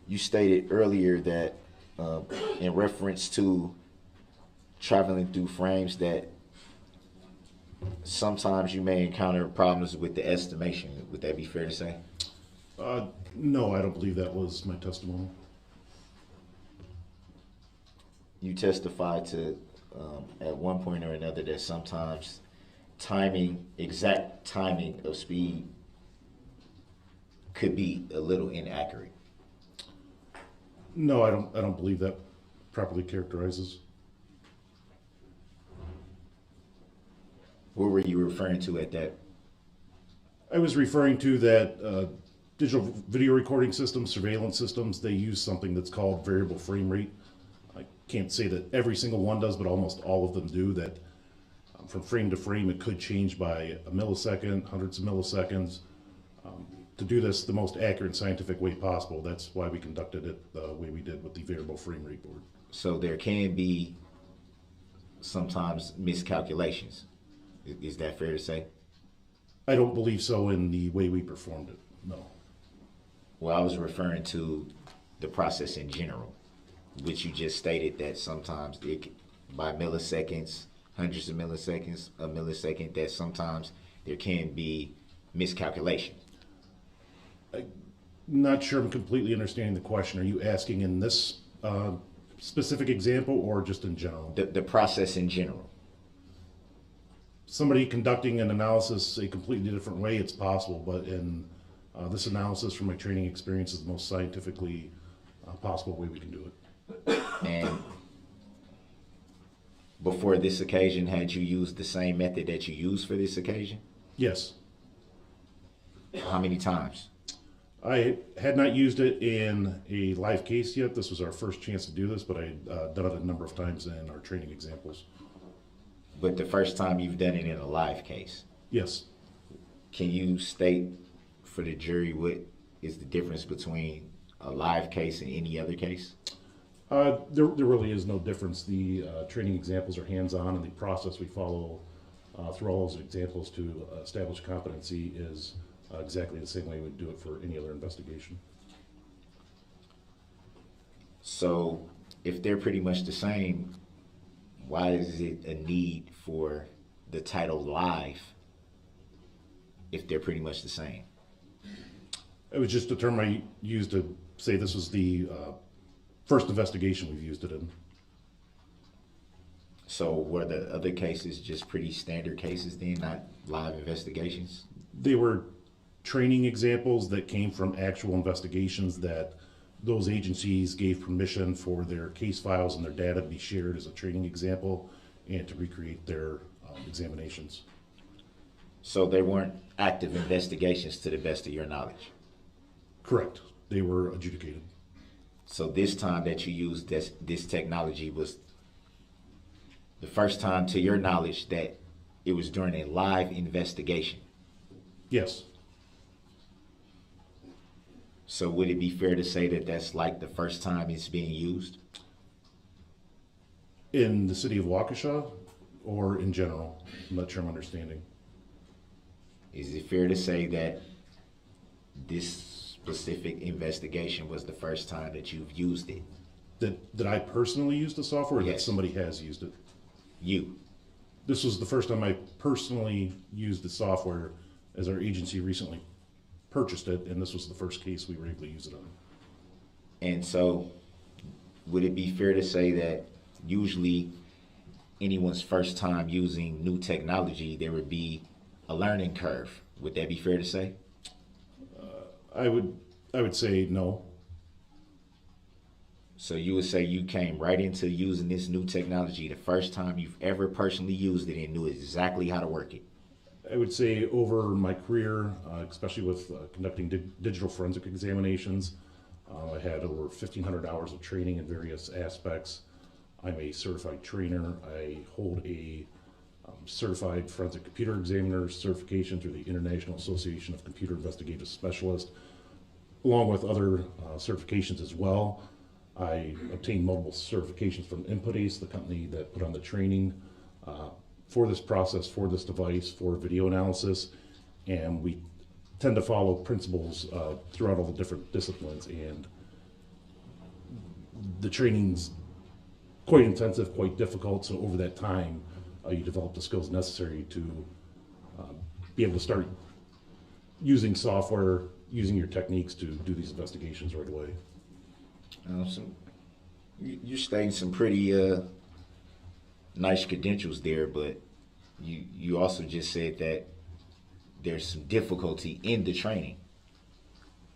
You stated earlier that in reference to traveling through frames that sometimes you may encounter problems with the estimation. Would that be fair to say? No, I don't believe that was my testimony. You testified to at one point or another that sometimes exact timing of speed could be a little inaccurate. No, I don't believe that properly characterizes. What were you referring to at that? I was referring to that digital video recording systems, surveillance systems, they use something that's called variable frame rate. I can't say that every single one does, but almost all of them do. That from frame to frame, it could change by a millisecond, hundreds of milliseconds. To do this the most accurate and scientific way possible, that's why we conducted it the way we did with the variable frame rate board. So there can be sometimes miscalculations. Is that fair to say? I don't believe so in the way we performed it, no. Well, I was referring to the process in general, which you just stated that sometimes by milliseconds, hundreds of milliseconds, a millisecond, that sometimes there can be miscalculation. I'm not sure I'm completely understanding the question. Are you asking in this specific example or just in general? The process in general. Somebody conducting an analysis a completely different way, it's possible, but in this analysis from my training experience is the most scientifically possible way we can do it. And before this occasion, had you used the same method that you used for this occasion? Yes. How many times? I had not used it in a live case yet. This was our first chance to do this, but I had done it a number of times in our training examples. But the first time you've done it in a live case? Yes. Can you state for the jury what is the difference between a live case and any other case? There really is no difference. The training examples are hands-on, and the process we follow through all those examples to establish competency is exactly the same way we'd do it for any other investigation. So if they're pretty much the same, why is it a need for the title live if they're pretty much the same? It was just a term I used to say this was the first investigation we've used it in. So were the other cases just pretty standard cases then, not live investigations? They were training examples that came from actual investigations that those agencies gave permission for their case files and their data to be shared as a training example and to recreate their examinations. So they weren't active investigations to the best of your knowledge? Correct. They were adjudicated. So this time that you used this technology was the first time to your knowledge that it was during a live investigation? Yes. So would it be fair to say that that's like the first time it's being used? In the city of Waukesha or in general? I'm not sure I'm understanding. Is it fair to say that this specific investigation was the first time that you've used it? That I personally used the software or Yes. that somebody has used it? You. This was the first time I personally used the software, as our agency recently purchased it, and this was the first case we were able to use it on. And so would it be fair to say that usually anyone's first time using new technology, there would be a learning curve? Would that be fair to say? I would say no. So you would say you came right into using this new technology the first time you've ever personally used it and knew exactly how to work it? I would say over my career, especially with conducting digital forensic examinations, I had over 1,500 hours of training in various aspects. I'm a certified trainer. I hold a certified forensic computer examiner certification through the International Association of Computer Investigative Specialists, along with other certifications as well. I obtained multiple certifications from InputAce, the company that put on the training for this process, for this device, for video analysis, and we tend to follow principles throughout all the different disciplines, and the training's quite intensive, quite difficult, so over that time, you develop the skills necessary to be able to start using software, using your techniques to do these investigations right away. You're stating some pretty nice credentials there, but you also just said that there's some difficulty in the training.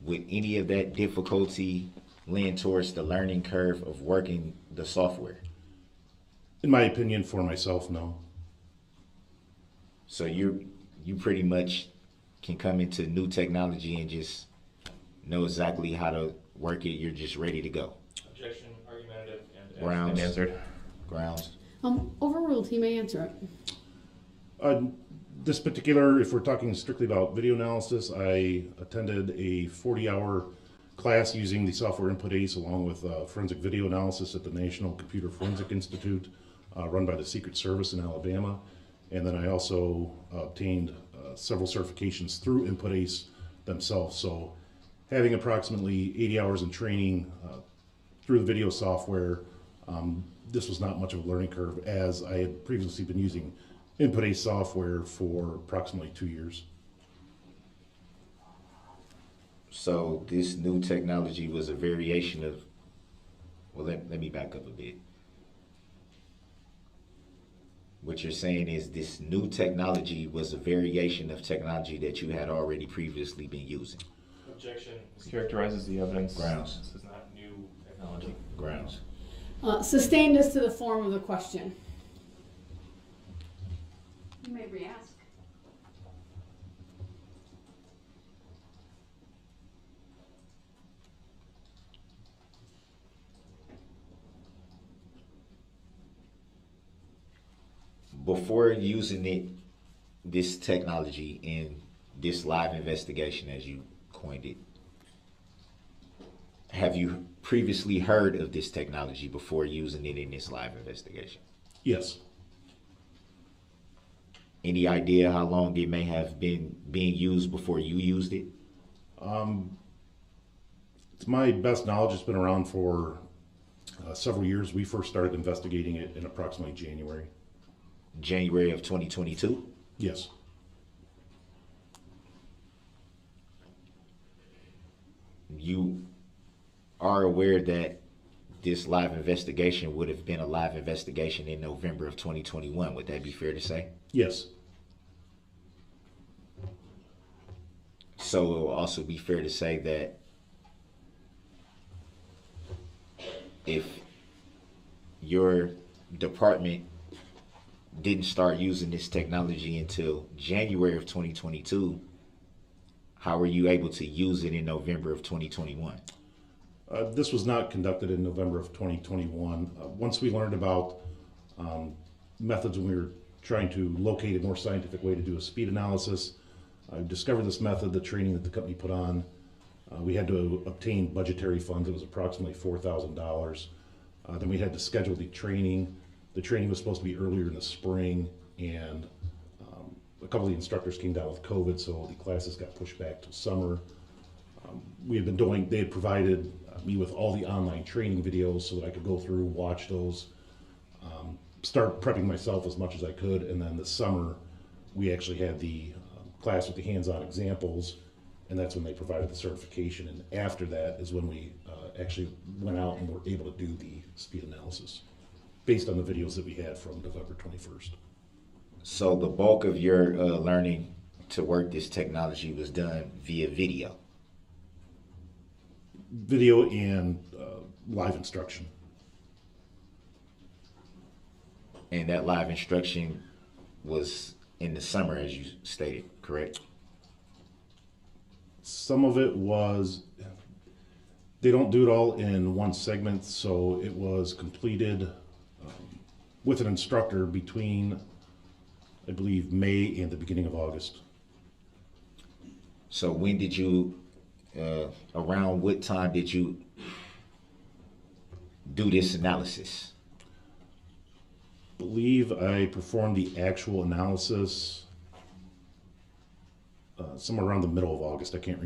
Would any of that difficulty lean towards the learning curve of working the software? In my opinion, for myself, no. So you pretty much can come into new technology and just know exactly how to work it. You're just ready to go. Objection, argumentative, and Grounds. answered. Grounds. Overruled, he may answer it. This particular, if we're talking strictly about video analysis, I attended a 40-hour class using the software Input Ace along with forensic video analysis at the National Computer Forensic Institute, run by the Secret Service in Alabama. And then I also obtained several certifications through Input Ace themselves. So having approximately 80 hours in training through the video software, this was not much of a learning curve, as I had previously been using Input Ace software for approximately 2 years. So this new technology was a variation of, well, let me back up a bit. What you're saying is this new technology was a variation of technology that you had already previously been using. Objection. This characterizes the evidence. Grounds. This is not new technology. Grounds. Sustained as to the form of the question. You may re-ask. Before using this technology in this live investigation, as you coined it, have you previously heard of this technology before using it in this live investigation? Yes. Any idea how long it may have been being used before you used it? To my best knowledge, it's been around for several years. We first started investigating it in approximately January. January of 2022? Yes. You are aware that this live investigation would have been a live investigation in November of 2021. Would that be fair to say? Yes. So it will also be fair to say that if your department didn't start using this technology until January of 2022, how were you able to use it in November of 2021? This was not conducted in November of 2021. Once we learned about methods when we were trying to locate a more scientific way to do a speed analysis, I discovered this method, the training that the company put on. We had to obtain budgetary funds. It was approximately $4,000. Then we had to schedule the training. The training was supposed to be earlier in the spring, and a couple of the instructors came down with COVID, so the classes got pushed back to summer. They had provided me with all the online training videos so that I could go through, watch those, start prepping myself as much as I could, and then this summer we actually had the class with the hands-on examples, and that's when they provided the certification, and after that is when we actually went out and were able to do the speed analysis based on the videos that we had from November 21st. So the bulk of your learning to work this technology was done via video. Video and live instruction. And that live instruction was in the summer, as you stated, correct? Some of it was, they don't do it all in one segment, so it was completed with an instructor between, I believe, May and the beginning of August. So when did you, around what time did you do this analysis? I believe I performed the actual analysis somewhere around the middle of August. I can't remember